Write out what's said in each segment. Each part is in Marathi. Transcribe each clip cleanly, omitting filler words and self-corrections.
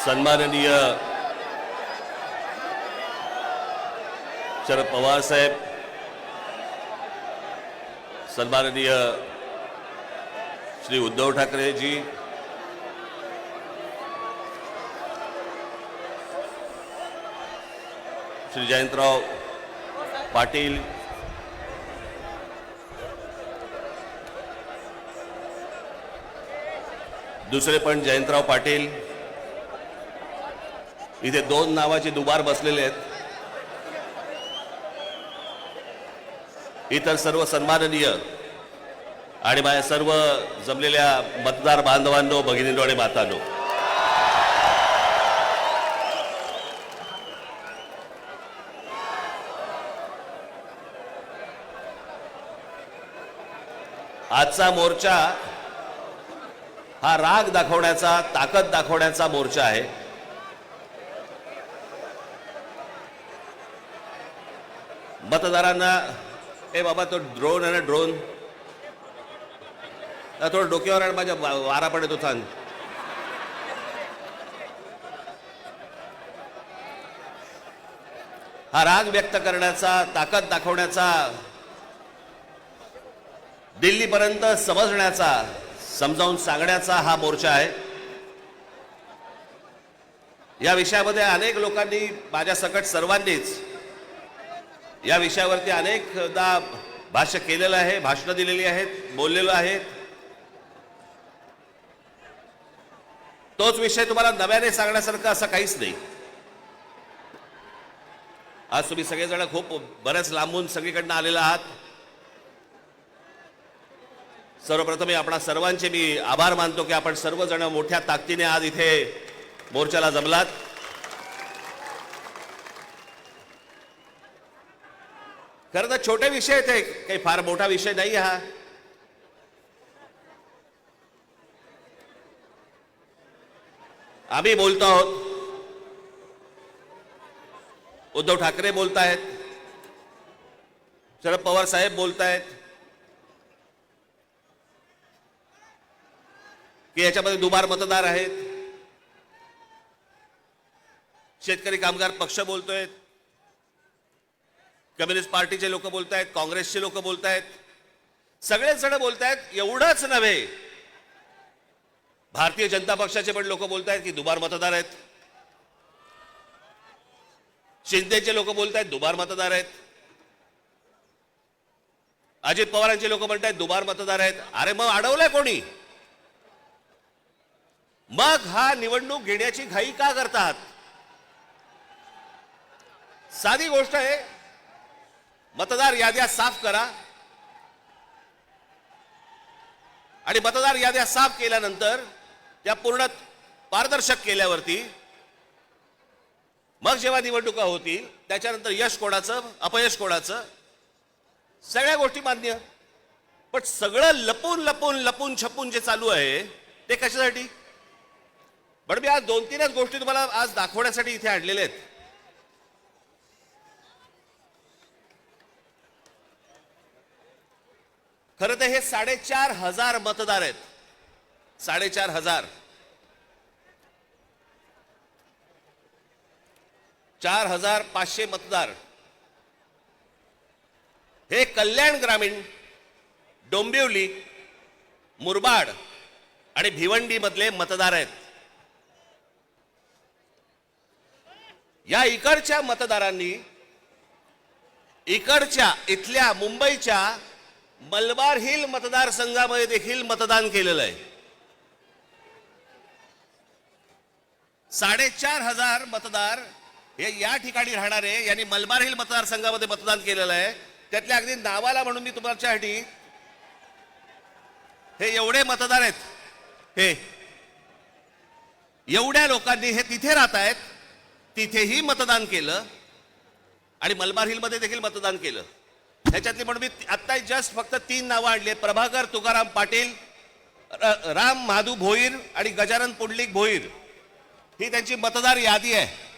सन्माननीय शरद पवार साहेब, सन्माननीय श्री उद्धव ठाकरे जी, श्री जयंतराव पाटील, दुसरे पण जयंतराव पाटील, इथे दोन नावाचे दुबार बसलेले आहेत. इतर सर्व सन्माननीय आणि माझ्या सर्व जमलेल्या मतदार बांधवांनो, भगिनींनो आणि मातांनो, आजचा मोर्चा हा राग दाखवण्याचा, ताकद दाखवण्याचा मोर्चा आहे. मतदारांना ए बाबा तो ड्रोन आहे ना, ड्रोन थोडं डोक्यावर आणि माझ्या वारा पडत होता. हा राग व्यक्त करण्याचा, ताकद दाखवण्याचा, दिल्लीपर्यंत समजण्याचा, समजावून सांगण्याचा हा मोर्चा आहे. या विषयामध्ये अनेक लोकांनी, माझ्या सकट सर्वांनीच या विषयावरती अनेकदा भाष्य केलेलं आहे, भाषणं दिलेली आहेत, बोललेलो आहे. तोच विषय तुम्हाला नव्याने सांगण्यासारखं असं काहीच नाही. आज तुम्ही सगळेजण खूप बऱ्याच लांबून सगळीकडनं आलेला आहात. सर्वप्रथम आपणा सर्वांचे मी आभार मानतो की आपण सर्वजण मोठ्या ताकदीने आज इथे मोर्चाला जमलात. खरं तर छोटे विषय आहेत, काही फार मोठा विषय नाही हा. आम्ही बोलतो आहोत, उद्धव ठाकरे बोलतायत, शरद पवार साहेब बोलतायत की याच्यामध्ये दुबार मतदार आहेत. शेतकरी कामगार पक्ष बोलतोय, कम्युनिस्ट पार्टीचे लोक बोलतायत, काँग्रेसचे लोक बोलतायत, सगळेच जण बोलतायत. एवढंच नव्हे, भारतीय जनता पक्षाचे पण लोक बोलतायत की दुबार मतदार आहेत. शिंदेचे लोक बोलतायत दुबार मतदार आहेत. अजित पवारांचे लोक म्हणतायत दुबार मतदार आहेत. अरे मग अडवलंय कोणी? मग हा निवडणूक घेण्याची घाई का करतात? साधी गोष्ट आहे, मतदार याद्या साफ करा आणि मतदार याद्या साफ केल्यानंतर त्या पूर्ण पारदर्शक केल्यावरती मग जेव्हा निवडणुका होतील त्याच्यानंतर यश कोणाचं, अपयश कोणाचं, सगळ्या गोष्टी मान्य. पण सगळं लपून लपून लपून छपून जे चालू आहे ते कशासाठी? पण मी आज 2-3च गोष्टी तुम्हाला आज दाखवण्यासाठी इथे आणलेल्या आहेत. खरं तर हे 4,500 मतदार आहेत. 4,500, 4,500 मतदार हे कल्याण ग्रामीण, डोंबिवली, मुरबाड आणि भिवंडी मधले मतदार आहेत. या इकडच्या मतदारांनी इकडच्या इथल्या मुंबईच्या मलबार हिल मतदारसंघामध्ये देखील मतदान केलेलं आहे. 4,500 मतदार हे या ठिकाणी राहणारे यांनी मलबार हिल मतदारसंघामध्ये मतदान केलेलं आहे. त्यातल्या अगदी नावाला म्हणून मी तुमच्यासाठी हे एवढे मतदार आहेत, हे एवढ्या लोकांनी हे तिथे राहत आहेत, तिथेही मतदान केलं आणि मलबार हिल मध्ये देखील मतदान केलं. ह्याच्यातली म्हणून मी आता जस्ट फक्त 3 नावं आणली. प्रभाकर तुकाराम पाटील, राम महादू भोईर आणि गजानन पुंडलिक भोईर, ही त्यांची मतदार यादी आहे.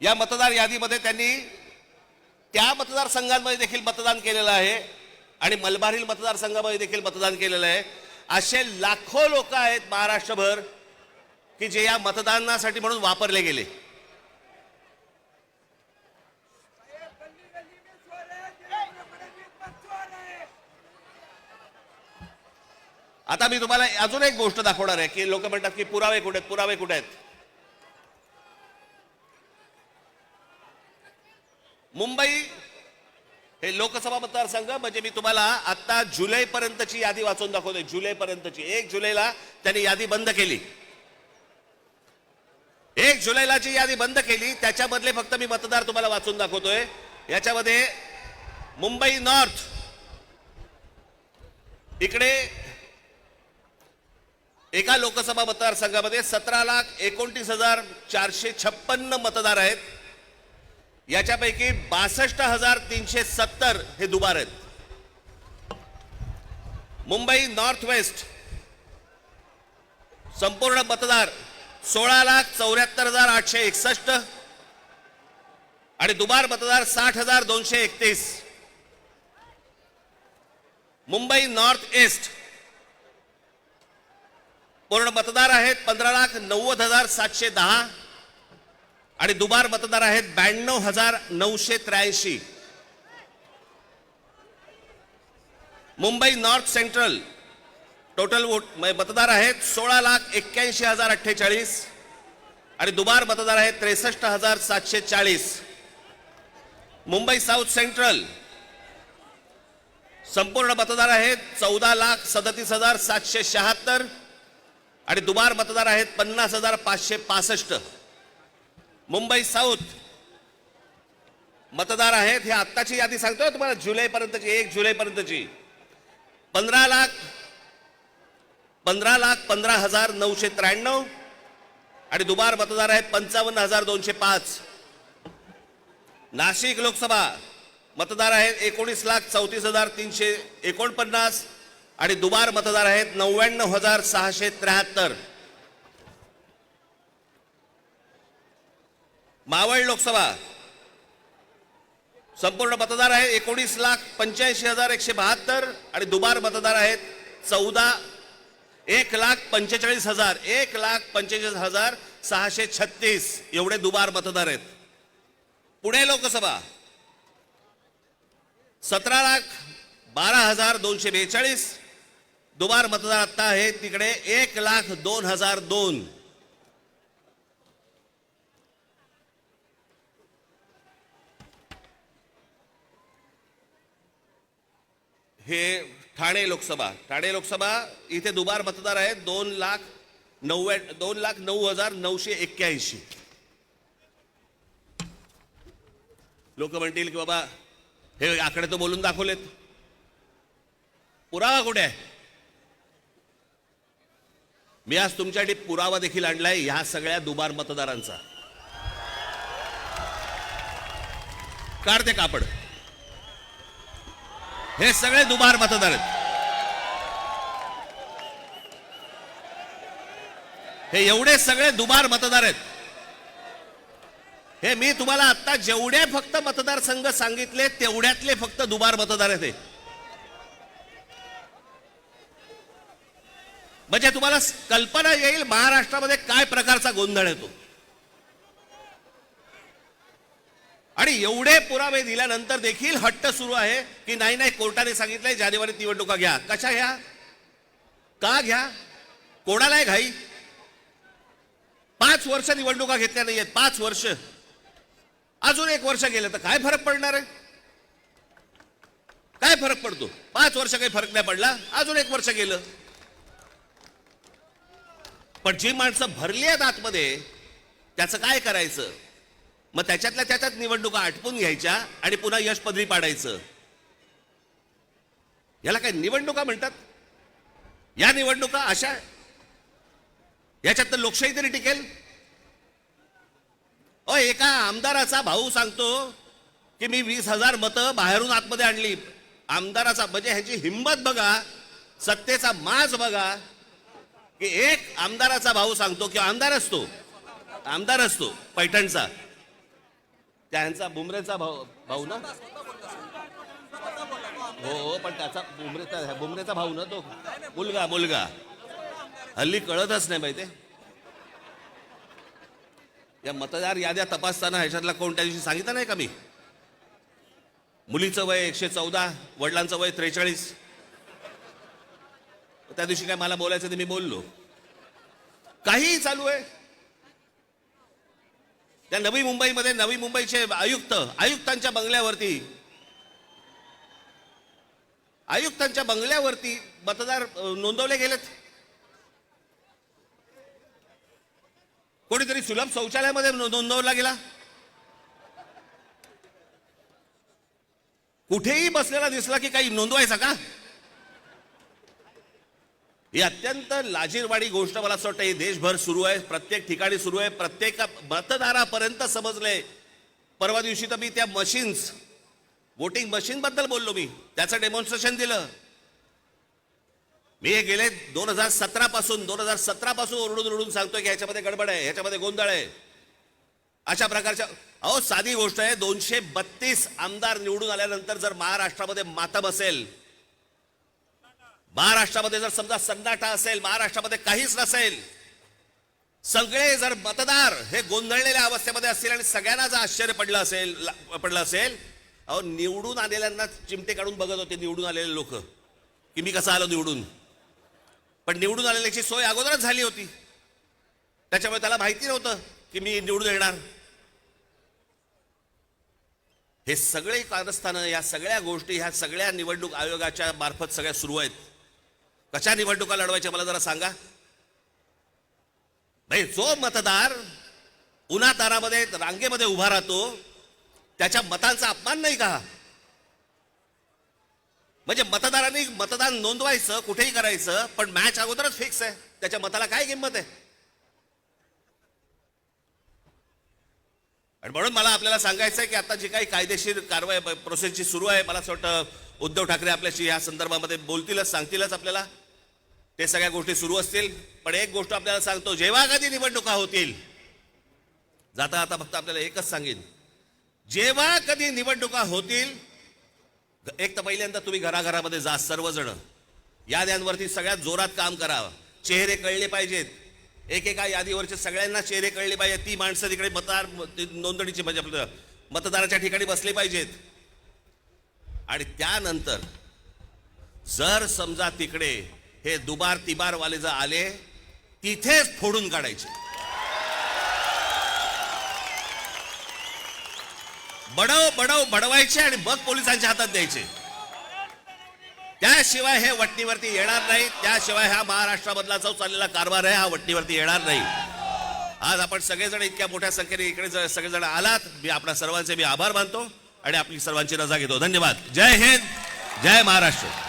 या मतदार यादीमध्ये त्यांनी त्या मतदारसंघांमध्ये देखील मतदान केलेलं आहे आणि मलबार हिल मतदारसंघामध्ये देखील मतदान केलेलं आहे. असे लाखो लोक आहेत महाराष्ट्रभर की जे या मतदानासाठी म्हणून वापरले गेले. आता मी तुम्हाला अजून एक गोष्ट दाखवणार आहे की लोक म्हणतात की पुरावे कुठे आहेत, पुरावे कुठे आहेत. मुंबई हे लोकसभा मतदारसंघ म्हणजे मी तुम्हाला आता जुलै पर्यंतची यादी वाचून दाखवतोय. जुलै पर्यंतची. 1 जुलैला त्यांनी यादी बंद केली. 1 जुलैला जी यादी बंद केली त्याच्यामधले फक्त मी मतदार तुम्हाला वाचून दाखवतोय. याच्यामध्ये मुंबई नॉर्थ इकडे एका लोकसभा मतदारसंघामध्ये 17,29,456 मतदार आहेत. याच्यापैकी 62,370 हे दुबार आहेत. मुंबई नॉर्थ वेस्ट संपूर्ण मतदार 16,74,861 आणि दुबार मतदार 60,231. मुंबई नॉर्थ ईस्ट पूर्ण मतदार आहेत 15,90,710 आणि दुबार मतदार आहेत 92,983. Mumbai north central total vote मतदार आहेत 16,81,048 आणि दुबार मतदार आहेत 63,740. मुंबई साऊथ सेंट्रल संपूर्ण मतदार आहेत 14,37,776 आणि दुबार मतदार आहेत 50,565. मुंबई साऊथ मतदार आहेत हे आत्ताची यादी सांगतोय तुम्हाला जुलै पर्यंतची. 1 जुलै पर्यंतची 15,15,993 आणि दुबार मतदार आहेत 55,205. नाशिक लोकसभा मतदार आहेत 19,34,349 आणि दुबार मतदार आहेत 99,673. मावळ लोकसभा संपूर्ण मतदार आहेत 19,85,172 आणि दुबार मतदार आहेत 1,45,636 एवढे दुबार मतदार आहेत. पुणे लोकसभा 17,12,242 दुबार मतदार आता आहेत तिकडे 1,02,002. हे ठाणे लोकसभा. ठाणे लोकसभा इथे दुबार मतदार आहेत 2,09,981. लोक म्हणतील की बाबा हे आकडे तो बोलून दाखवलेत, पुरावा कुठे आहे? मी आज तुमच्यासाठी पुरावा देखील आणलाय ह्या सगळ्या दुबार मतदारांचा. काढते कापड. हे सगळे दुबार मतदार आहेत. हे एवढे सगळे दुबार मतदार आहेत. हे मी तुम्हाला आता जेवढे फक्त मतदारसंघ सांगितले तेवढ्यातले फक्त दुबार मतदार आहेत. म्हणजे तुम्हाला कल्पना येईल महाराष्ट्रामध्ये काय प्रकारचा गोंधळ येतो. आणि एवढे पुरावे दिल्यानंतर देखील हट्ट सुरू आहे की नाही नाही कोर्टाने सांगितलंय जानेवारीत निवडणुका घ्या. कशा घ्या? का घ्या? कोणाला घाई? 5 वर्ष निवडणुका घेतल्या नाहीयेत. 5 वर्ष. अजून 1 वर्ष गेलं तर काय फरक पडणार आहे? काय फरक पडतो? 5 वर्ष काही फरक नाही पडला. अजून 1 वर्ष गेलं. पण जी माणसं भरली आहेत आतमध्ये त्याचं काय करायचं? मग त्याच्यातल्या त्याच्यात निवडणुका आटपून घ्यायच्या आणि पुन्हा यश पदरी पाडायचं. याला काय निवडणुका म्हणतात? या निवडणुका अशा याच्यात तर लोकशाही तरी टिकेल. एका आमदाराचा भाऊ सांगतो की मी 20,000 मतं बाहेरून आतमध्ये आणली. आमदाराचा म्हणजे ह्याची हिंमत बघा, सत्तेचा माज बघा की एक आमदाराचा भाऊ सांगतो की आमदार असतो पैठणचा, त्यांचा बुमरेचा भाऊ ना. हो पण त्याचा बुमरेचा भाऊ ना तो मुलगा हल्ली कळतच नाही माहिती. या मतदार याद्या तपासताना ह्याच्यातला कोण त्या दिवशी सांगितलं नाही का मी? मुलीचं वय 114, वडिलांचं वय 43. त्या दिवशी काय मला बोलायचं ते मी बोललो. काहीही चालू आहे. त्या नवी मुंबईमध्ये नवी मुंबईचे आयुक्तांच्या बंगल्यावरती मतदार नोंदवले गेलेत. कोणीतरी सुलभ शौचालयामध्ये नोंदवला गेला. कुठेही बसलेला दिसला की काही नोंदवायचा का? ही अत्यंत लाजिरवाणी गोष्ट मला असं वाटतं ही देशभर सुरू आहे, प्रत्येक ठिकाणी सुरू आहे, प्रत्येक मतदारापर्यंत समजले. परवा दिवशी तर मी त्या मशीन्स, वोटिंग मशीन बद्दल बोललो. मी त्याचं डेमॉन्स्ट्रेशन दिलं. मी हे गेले 2017 पासून ओरडून सांगतोय की ह्याच्यामध्ये गडबड आहे, ह्याच्यामध्ये गोंधळ आहे. अशा प्रकारच्या साधी गोष्ट आहे. 232 आमदार निवडून आल्यानंतर जर महाराष्ट्रामध्ये मातम असेल, महाराष्ट्रामध्ये जर समजा सन्नाटा असेल, महाराष्ट्रामध्ये काहीच नसेल, सगळे जर मतदार हे गोंधळलेल्या अवस्थेमध्ये असतील आणि सगळ्यांना जर आश्चर्य पडलं असेल, निवडून आलेल्यांना चिमटे काढून बघत होते निवडून आलेले लोक की मी कसं आलो निवडून. पण निवडून आलेल्याची सोय अगोदरच झाली होती, त्याच्यामुळे त्याला माहिती नव्हतं की मी निवडून येणार. हे सगळे कारस्थानं, या सगळ्या गोष्टी ह्या सगळ्या निवडणूक आयोगाच्या मार्फत सगळ्या सुरू आहेत. कशा निवडणुका लढवायच्या मला जरा सांगा. भाई, जो मतदार उन्हातारामध्ये रांगेमध्ये उभा राहतो त्याच्या मतांचा अपमान नाही का? म्हणजे मतदारांनी मतदान नोंदवायचं, कुठेही करायचं, पण मॅच अगोदरच फिक्स आहे, त्याच्या मताला काय किंमत आहे? आणि म्हणून मला आपल्याला सांगायचं आहे की आता जी काही कायदेशीर कारवाई प्रोसेस जी सुरू आहे, मला असं वाटतं उद्धव ठाकरे आपल्याशी या संदर्भामध्ये बोलतीलच, सांगतीलच आपल्याला. ते सगळ्या गोष्टी सुरू असतील. पण एक गोष्ट आपल्याला सांगतो, जेव्हा कधी निवडणुका होतील, जाता आता फक्त आपल्याला एकच सांगेन, जेव्हा कधी निवडणुका होतील, एक तर पहिल्यांदा तुम्ही घराघरामध्ये जा, सर्वजण याद्यांवरती सगळ्यात जोरात काम करा. चेहरे कळले पाहिजेत, एकेका यादीवरचे सगळ्यांना चेहरे कळले पाहिजेत. ती माणसं तिकडे मतदार नोंदणीची म्हणजे आपलं मतदाराच्या ठिकाणी बसले पाहिजेत. आणि त्यानंतर जर समजा तिकडे हे दुबार तिबार वाले जर आले, तिथेच फोडून काढायचे. बडवायचे आणि मग पोलिसांच्या हातात द्यायचे. त्याशिवाय हे वटणीवरती येणार नाही. त्याशिवाय हा महाराष्ट्रामधला जो चाललेला कारभार आहे हा वटणीवरती येणार नाही. आज आपण सगळेजण इतक्या मोठ्या संख्येने इकडे सगळेजण आलात, मी आपल्या सर्वांचे मी आभार मानतो आणि आपली सर्वांची रजा घेतो. धन्यवाद. जय हिंद, जय महाराष्ट्र.